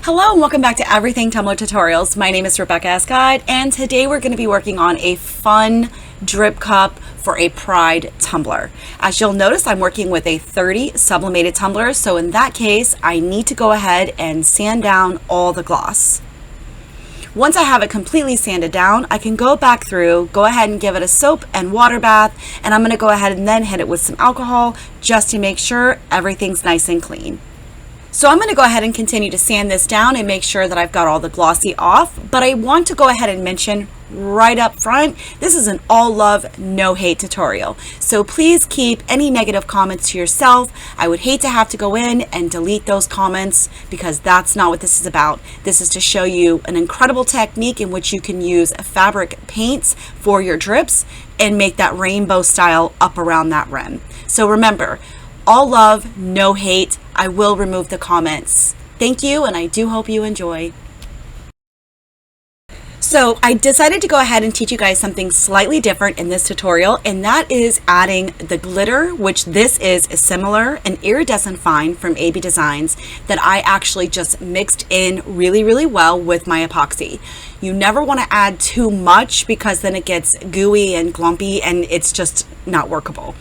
Hello and welcome back to Everything Tumbler Tutorials. My name is Rebecca Escott, and today we're going to be working on a fun drip cup for a Pride tumbler. As you'll notice, I'm working with a 30 sublimated tumbler, so in that case, I need to go ahead and sand down all the gloss. Once I have it completely sanded down, I can go back through, go ahead and give it a soap and water bath, and I'm going to go ahead and then hit it with some alcohol just to make sure everything's nice and clean. So I'm going to go ahead and continue to sand this down and make sure that I've got all the glossy off, but I want to go ahead and mention right up front, this is an all love, no hate tutorial. So please keep any negative comments to yourself. I would hate to have to go in and delete those comments because that's not what this is about. This is to show you an incredible technique in which you can use fabric paints for your drips and make that rainbow style up around that rim. So remember, all love, no hate. I will remove the comments. Thank you, and I do hope you enjoy. So I decided to go ahead and teach you guys something slightly different in this tutorial, and that is adding the glitter, which this is similar, an iridescent fine from AB Designs that I actually just mixed in really well with my epoxy. You never want to add too much because then it gets gooey and glumpy and it's just not workable.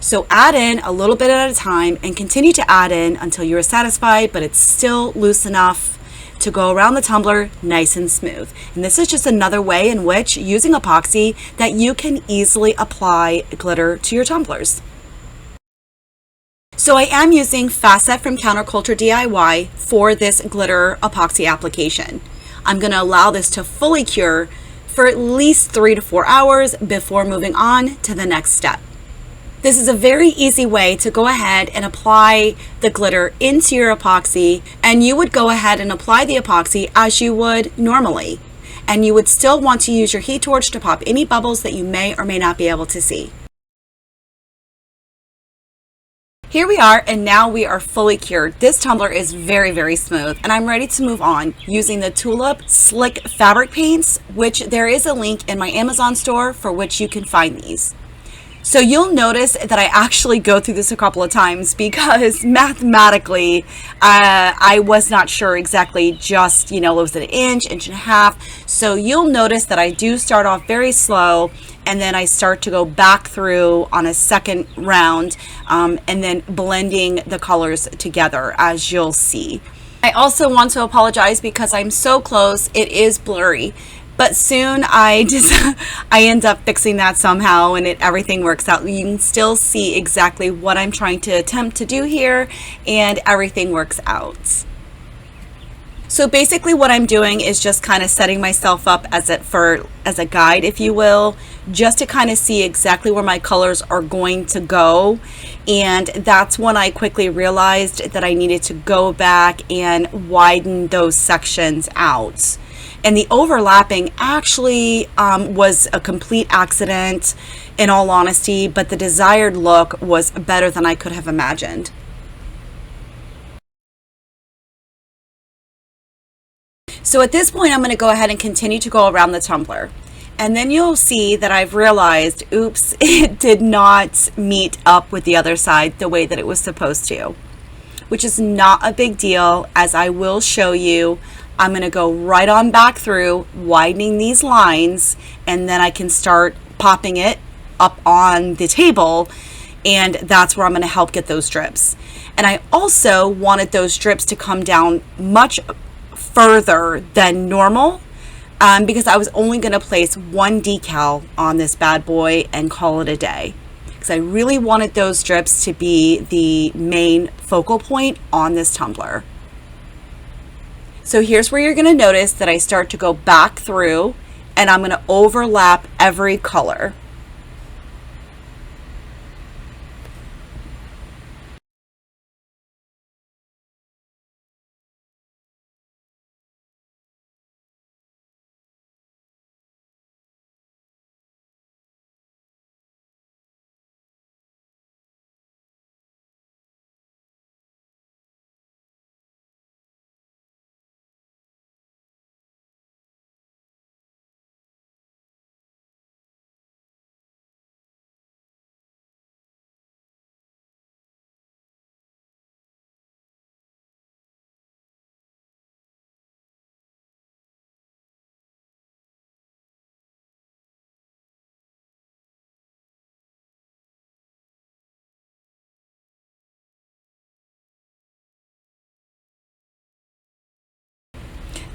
So add in a little bit at a time and continue to add in until you are satisfied, but it's still loose enough to go around the tumbler nice and smooth. And this is just another way in which, using epoxy, that you can easily apply glitter to your tumblers. So I am using Fast Set from Counterculture DIY for this glitter epoxy application. I'm going to allow this to fully cure for at least 3 to 4 hours before moving on to the next step. This is a very easy way to go ahead and apply the glitter into your epoxy, and you would go ahead and apply the epoxy as you would normally, and you would still want to use your heat torch to pop any bubbles that you may or may not be able to see. Here we are, and now we are fully cured. This tumbler is very smooth, and I'm ready to move on using the Tulip Slick Fabric Paints, which there is a link in my Amazon store for which you can find these. So you'll notice that I actually go through this a couple of times because mathematically I was not sure exactly, just, was it an inch and a half. So you'll notice that I do start off very slow, and then I start to go back through on a second round, and then blending the colors together, as you'll see. I also want to apologize because I'm so close, it is blurry. But soon I end up fixing that somehow, and everything works out. You can still see exactly what I'm trying to attempt to do here, and everything works out. So basically what I'm doing is just kind of setting myself up as a guide, if you will, just to kind of see exactly where my colors are going to go. And that's when I quickly realized that I needed to go back and widen those sections out. And the overlapping actually was a complete accident, in all honesty, but the desired look was better than I could have imagined. So at this point, I'm going to go ahead and continue to go around the tumbler. And then you'll see that I've realized, oops, it did not meet up with the other side the way that it was supposed to, which is not a big deal, as I will show you. I'm going to go right on back through, widening these lines, and then I can start popping it up on the table, and that's where I'm going to help get those drips. And I also wanted those drips to come down much further than normal, because I was only going to place one decal on this bad boy and call it a day, because I really wanted those drips to be the main focal point on this tumbler. So here's where you're going to notice that I start to go back through, and I'm going to overlap every color.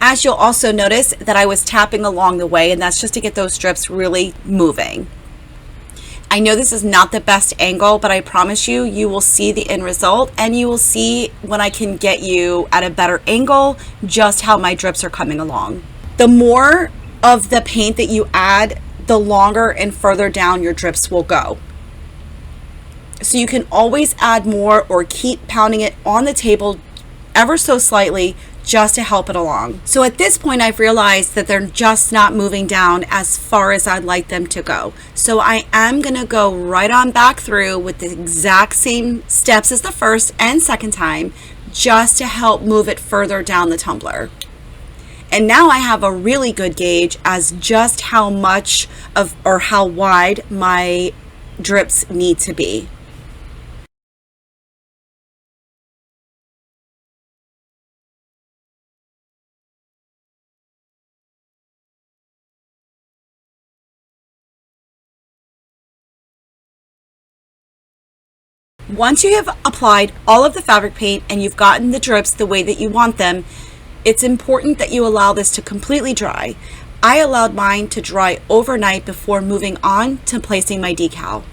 As you'll also notice that I was tapping along the way, and that's just to get those strips really moving. I know this is not the best angle, but I promise you, you will see the end result, and you will see when I can get you at a better angle just how my drips are coming along. The more of the paint that you add, the longer and further down your drips will go. So you can always add more or keep pounding it on the table ever so slightly just to help it along. So at this point, I've realized that they're just not moving down as far as I'd like them to go. So I am gonna go right on back through with the exact same steps as the first and second time, just to help move it further down the tumbler. And now I have a really good gauge as just how much of or how wide my drips need to be. Once you have applied all of the fabric paint and you've gotten the drips the way that you want them, it's important that you allow this to completely dry. I allowed mine to dry overnight before moving on to placing my decal.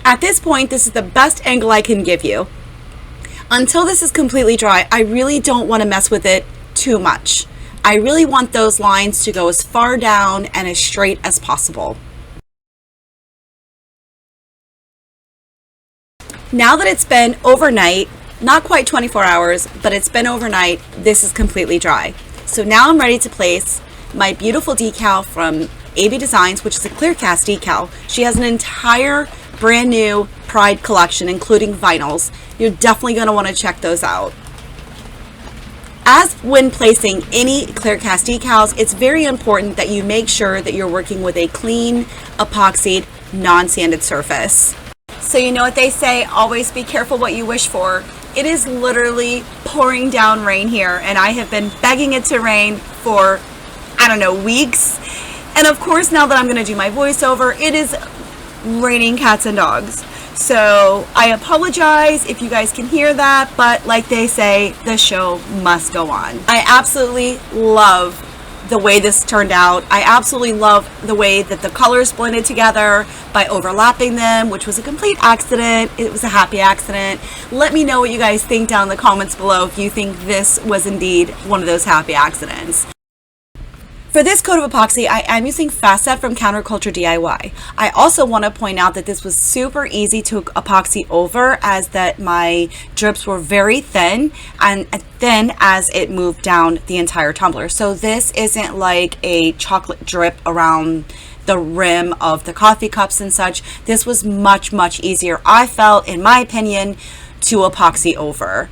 At this point, this is the best angle I can give you. Until this is completely dry, I really don't want to mess with it too much. I really want those lines to go as far down and as straight as possible. Now that it's been overnight, not quite 24 hours, but it's been overnight, this is completely dry. So now I'm ready to place my beautiful decal from AB Designs, which is a clear cast decal. She has an entire brand new Pride collection, including vinyls. You're definitely going to want to check those out. As when placing any clear cast decals, it's very important that you make sure that you're working with a clean, epoxied, non-sanded surface. So you know what they say, always be careful what you wish for. It is literally pouring down rain here, and I have been begging it to rain for, I don't know, weeks. And of course, now that I'm going to do my voiceover, it is raining cats and dogs. So I apologize if you guys can hear that, but like they say, the show must go on. I absolutely love the way this turned out. I absolutely love the way that the colors blended together by overlapping them, which was a complete accident. It was a happy accident. Let me know what you guys think down in the comments below if you think this was indeed one of those happy accidents. For this coat of epoxy, I am using Fast Set from Counterculture DIY. I also want to point out that this was super easy to epoxy over, as that my drips were very thin and thin as it moved down the entire tumbler. So this isn't like a chocolate drip around the rim of the coffee cups and such. This was much, much easier, I felt, in my opinion, to epoxy over.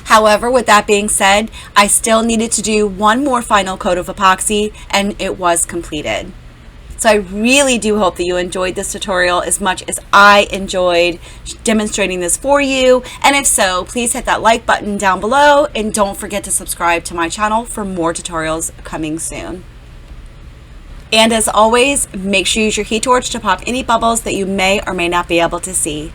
However, with that being said, I still needed to do one more final coat of epoxy, and it was completed. So I really do hope that you enjoyed this tutorial as much as I enjoyed demonstrating this for you. And if so, please hit that like button down below, and don't forget to subscribe to my channel for more tutorials coming soon. And as always, make sure you use your heat torch to pop any bubbles that you may or may not be able to see.